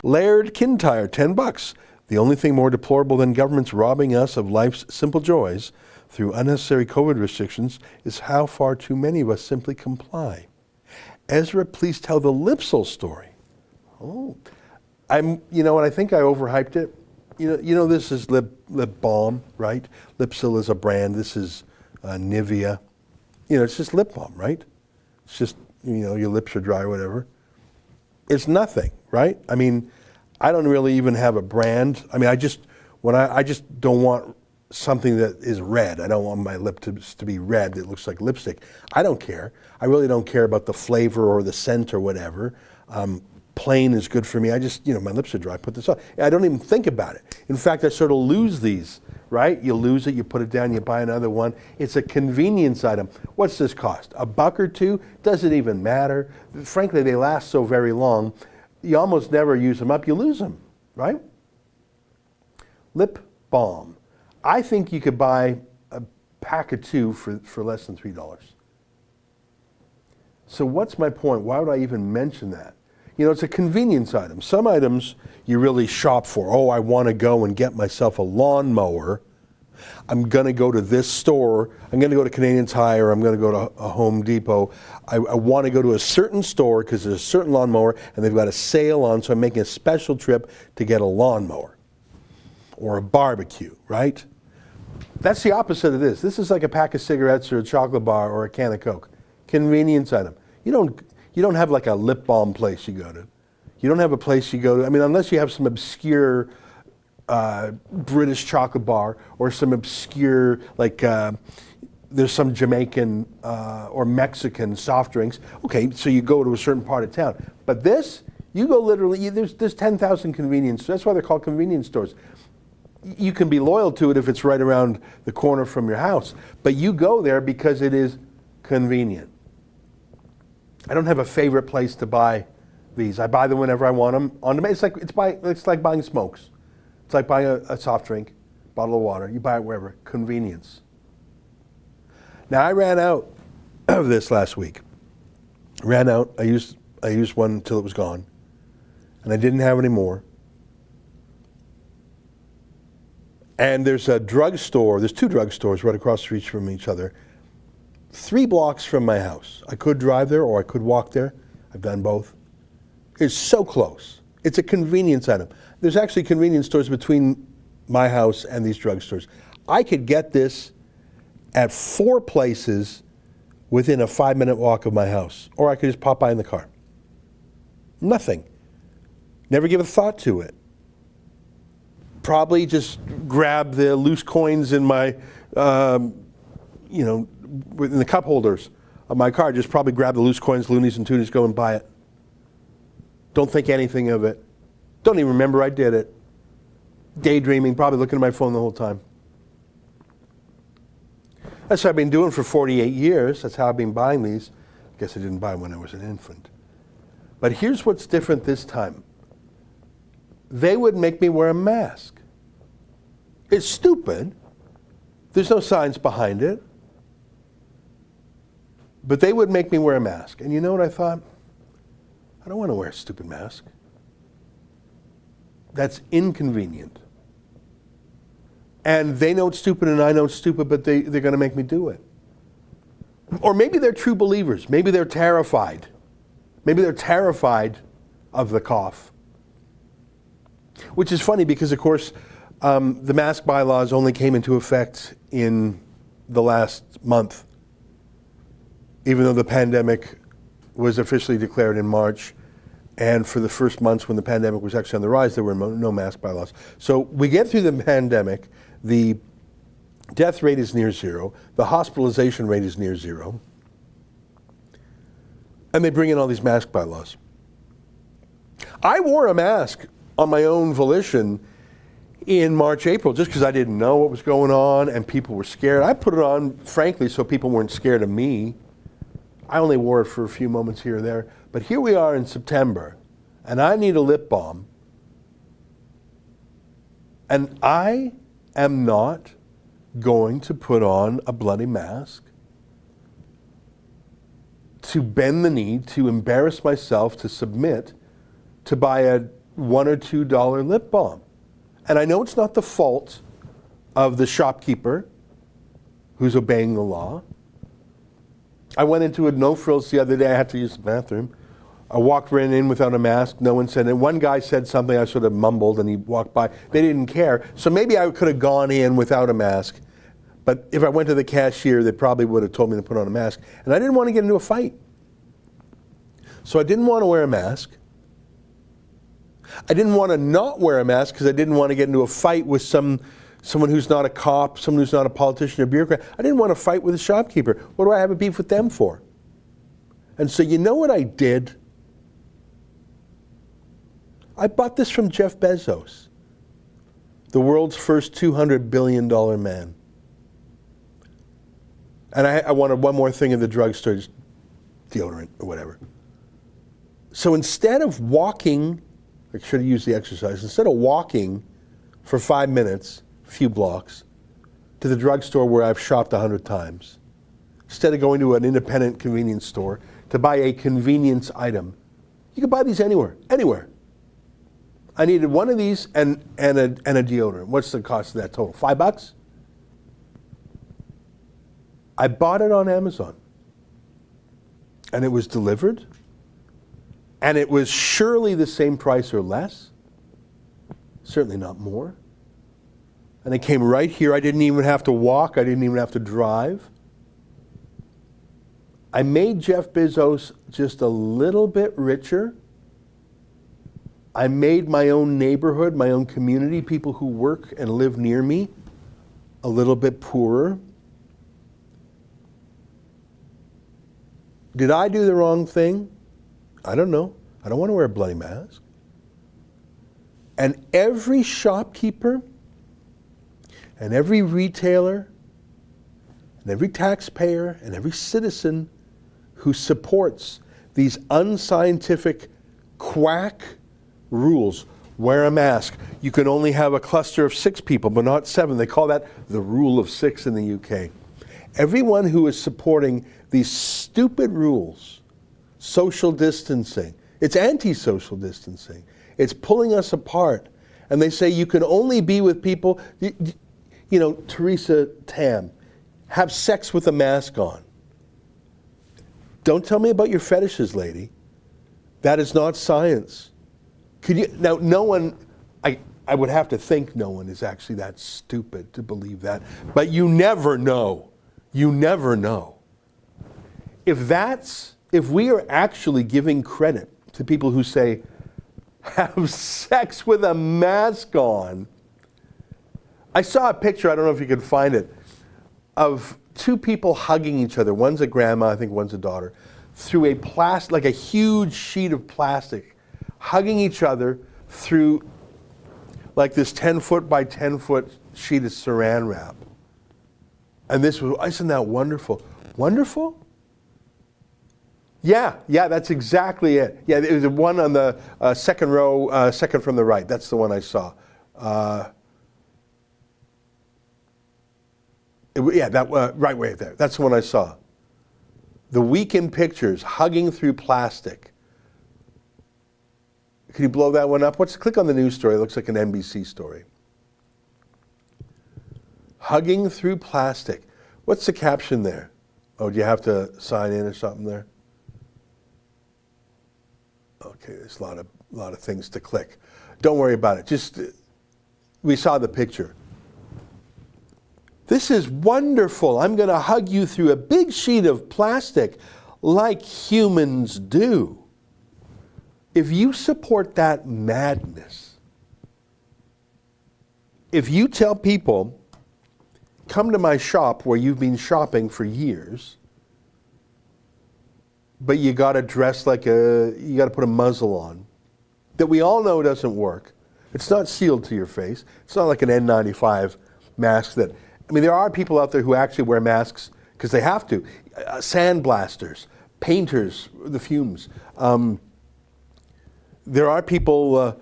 Laird Kintyre, $10. The only thing more deplorable than governments robbing us of life's simple joys through unnecessary COVID restrictions is how far too many of us simply comply. Ezra, please tell the Lipsil story. Oh, you know what, I think I overhyped it. You know this is lip balm, right? Lipsil is a brand. This is Nivea. It's just lip balm, right? It's just, your lips are dry or whatever. It's nothing, right? I mean, I don't really even have a brand. I mean, I just don't want something that is red. I don't want my lips to be red that looks like lipstick. I don't care. I really don't care about the flavor or the scent or whatever. Plain is good for me. I just, my lips are dry, I put this on. I don't even think about it. In fact, I sort of lose these, right? You lose it, you put it down, you buy another one. It's a convenience item. What's this cost? $1 or $2? Doesn't even matter. Frankly, they last so very long. You almost never use them up, you lose them, right? Lip balm. I think you could buy a pack of 2 for less than $3. So what's my point? Why would I even mention that? It's a convenience item. Some items you really shop for. Oh, I want to go and get myself a lawnmower. I'm going to go to this store. I'm going to go to Canadian Tire. I'm going to go to a Home Depot. I want to go to a certain store because there's a certain lawnmower and they've got a sale on, so I'm making a special trip to get a lawnmower or a barbecue, right? That's the opposite of this. This is like a pack of cigarettes or a chocolate bar or a can of Coke. Convenience item. You don't have like a lip balm place you go to. You don't have a place you go to. I mean, unless you have some obscure British chocolate bar or some obscure, there's some Jamaican or Mexican soft drinks. Okay, so you go to a certain part of town. But this, you go literally, there's 10,000 convenience. That's why they're called convenience stores. You can be loyal to it if it's right around the corner from your house. But you go there because it is convenient. I don't have a favorite place to buy these. I buy them whenever I want them. On demand. It's like buying smokes. It's like buying a soft drink, bottle of water. You buy it wherever. Convenience. Now I ran out of this last week. Ran out. I used one until it was gone, and I didn't have any more. And there's a drugstore. There's 2 drugstores right across the street from each other. 3 blocks from my house. I could drive there or I could walk there. I've done both. It's so close. It's a convenience item. There's actually convenience stores between my house and these drugstores. I could get this at 4 places within a 5-minute walk of my house. Or I could just pop by in the car. Nothing. Never give a thought to it. Probably just grab the loose coins in my, in the cup holders of my car, just probably grab the loose coins, loonies and toonies, go and buy it. Don't think anything of it. Don't even remember I did it. Daydreaming, probably looking at my phone the whole time. That's what I've been doing for 48 years. That's how I've been buying these. I guess I didn't buy them when I was an infant. But here's what's different this time. They would make me wear a mask. It's stupid. There's no science behind it. But they would make me wear a mask. And you know what I thought? I don't want to wear a stupid mask. That's inconvenient. And they know it's stupid and I know it's stupid, but they're going to make me do it. Or maybe they're true believers. Maybe they're terrified. Maybe they're terrified of the cough. Which is funny because, of course, the mask bylaws only came into effect in the last month. Even though the pandemic was officially declared in March, and for the first months when the pandemic was actually on the rise, there were no mask bylaws. So we get through the pandemic, the death rate is near 0, the hospitalization rate is near 0, and they bring in all these mask bylaws. I wore a mask on my own volition in March, April, just because I didn't know what was going on and people were scared. I put it on, frankly, so people weren't scared of me. I only wore it for a few moments here or there. But here we are in September, and I need a lip balm. And I am not going to put on a bloody mask to bend the knee, to embarrass myself, to submit, to buy a $1 or $2 lip balm. And I know it's not the fault of the shopkeeper who's obeying the law. I went into a No Frills the other day. I had to use the bathroom. I walked right in without a mask. No one said it. One guy said something. I sort of mumbled, and he walked by. They didn't care. So maybe I could have gone in without a mask. But if I went to the cashier, they probably would have told me to put on a mask. And I didn't want to get into a fight. So I didn't want to wear a mask. I didn't want to not wear a mask because I didn't want to get into a fight with someone who's not a cop, someone who's not a politician or bureaucrat. I didn't want to fight with a shopkeeper. What do I have a beef with them for? And so you know what I did? I bought this from Jeff Bezos, the world's first $200 billion man. And I wanted one more thing in the drugstore, just deodorant or whatever. So instead of walking, I should have used the exercise, instead of walking for 5 minutes, a few blocks, to the drugstore where I've shopped 100 times, instead of going to an independent convenience store to buy a convenience item, you can buy these anywhere. I needed one of these and a deodorant. What's the cost of that total? $5? I bought it on Amazon. And it was delivered. And it was surely the same price or less. Certainly not more. And it came right here. I didn't even have to walk. I didn't even have to drive. I made Jeff Bezos just a little bit richer. I made my own neighborhood, my own community, people who work and live near me, a little bit poorer. Did I do the wrong thing? I don't know. I don't want to wear a bloody mask. And every shopkeeper and every retailer and every taxpayer and every citizen who supports these unscientific quack rules. Wear a mask. You can only have a cluster of 6 people, but not 7. They call that the rule of 6 in the UK. Everyone who is supporting these stupid rules, social distancing, it's anti-social distancing. It's pulling us apart. And they say you can only be with people, you know, Theresa Tam, have sex with a mask on. Don't tell me about your fetishes, lady. That is not science. Could you, now, no one, I would have to think no one is actually that stupid to believe that, but you never know. You never know. If we are actually giving credit to people who say, have sex with a mask on. I saw a picture, I don't know if you can find it, of 2 people hugging each other. One's a grandma, I think one's a daughter, through a like a huge sheet of plastic, hugging each other through like this 10-foot by 10-foot sheet of saran wrap. And this was, isn't that wonderful? Wonderful? Yeah, that's exactly it. Yeah, it was the one on the second row, second from the right. That's the one I saw. Right way there. That's the one I saw. The weekend pictures, hugging through plastic. Can you blow that one up? Click on the news story. It looks like an NBC story. Hugging through plastic. What's the caption there? Oh, do you have to sign in or something there? Okay, there's a lot of things to click. Don't worry about it. Just, we saw the picture. This is wonderful. I'm going to hug you through a big sheet of plastic like humans do. If you support that madness, if you tell people, come to my shop where you've been shopping for years, but you got to dress like you got to put a muzzle on, that we all know doesn't work. It's not sealed to your face. It's not like an N95 mask that, I mean, there are people out there who actually wear masks because they have to. Sandblasters, painters, the fumes. There are people,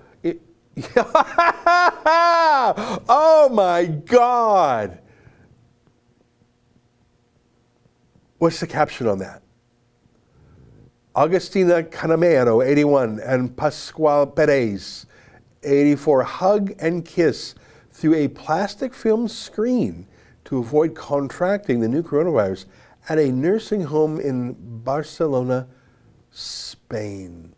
oh my God. What's the caption on that? Agustina Canamero, 81, and Pascual Perez, 84, hug and kiss through a plastic film screen to avoid contracting the new coronavirus at a nursing home in Barcelona, Spain.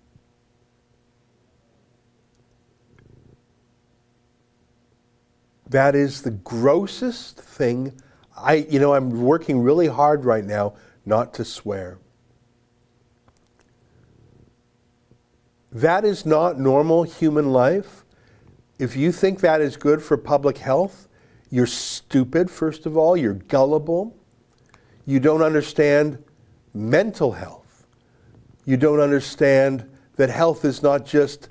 That is the grossest thing. I'm working really hard right now not to swear. That is not normal human life. If you think that is good for public health, you're stupid, first of all. You're gullible. You don't understand mental health. You don't understand that health is not just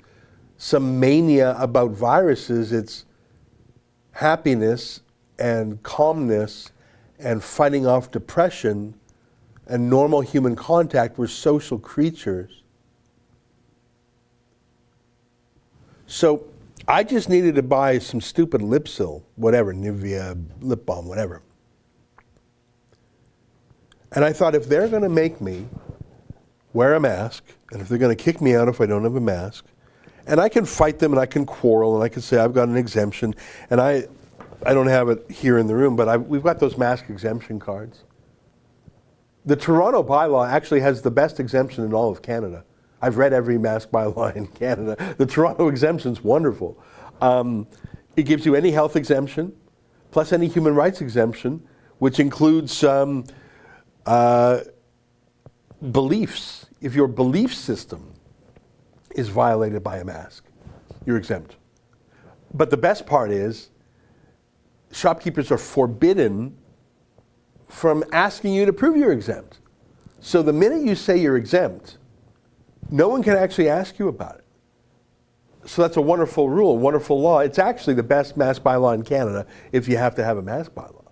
some mania about viruses. It's happiness and calmness and fighting off depression and normal human contact. We're social creatures. So I just needed to buy some stupid Lipsil, whatever, Nivea, lip balm, whatever. And I thought, if they're going to make me wear a mask, and if they're going to kick me out if I don't have a mask, and I can fight them and I can quarrel and I can say I've got an exemption, and I don't have it here in the room, but we've got those mask exemption cards. The Toronto bylaw actually has the best exemption in all of Canada. I've read every mask bylaw in Canada. The Toronto exemption's wonderful. It gives you any health exemption, plus any human rights exemption, which includes beliefs. If your belief system is violated by a mask, you're exempt. But the best part is, shopkeepers are forbidden from asking you to prove you're exempt. So the minute you say you're exempt, no one can actually ask you about it. So that's a wonderful rule, a wonderful law. It's actually the best mask bylaw in Canada if you have to have a mask bylaw.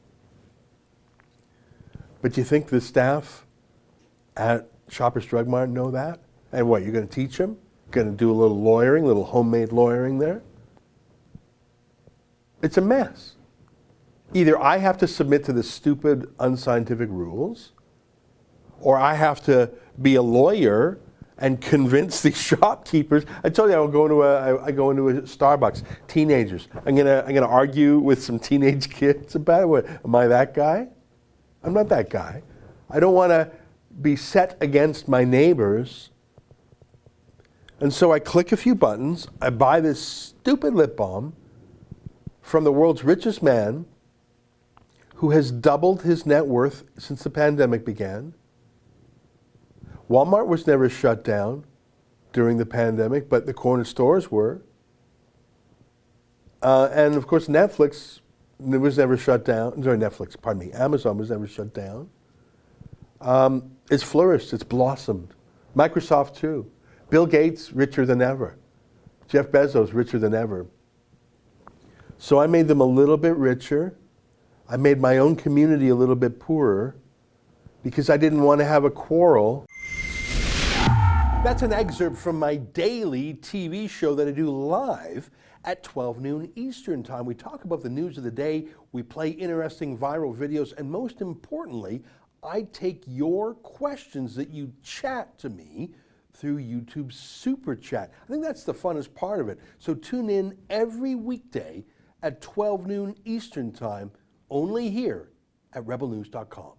But you think the staff at Shoppers Drug Mart know that? And what, you're going to teach them? Going to do a little lawyering, a little homemade lawyering there? It's a mess. Either I have to submit to the stupid, unscientific rules, or I have to be a lawyer and convince these shopkeepers. I told you I go into a Starbucks. Teenagers. I'm gonna argue with some teenage kids about it. What, am I that guy? I'm not that guy. I don't want to be set against my neighbors. And so I click a few buttons. I buy this stupid lip balm from the world's richest man, who has doubled his net worth since the pandemic began. Walmart was never shut down during the pandemic, but the corner stores were. And of course, Netflix was never shut down. Amazon was never shut down. It's flourished, it's blossomed. Microsoft too. Bill Gates, richer than ever. Jeff Bezos, richer than ever. So I made them a little bit richer. I made my own community a little bit poorer because I didn't want to have a quarrel. That's an excerpt from my daily TV show that I do live at 12 noon Eastern Time. We talk about the news of the day, we play interesting viral videos, and most importantly, I take your questions that you chat to me through YouTube Super Chat. I think that's the funnest part of it. So tune in every weekday at 12 noon Eastern Time, only here at rebelnews.com.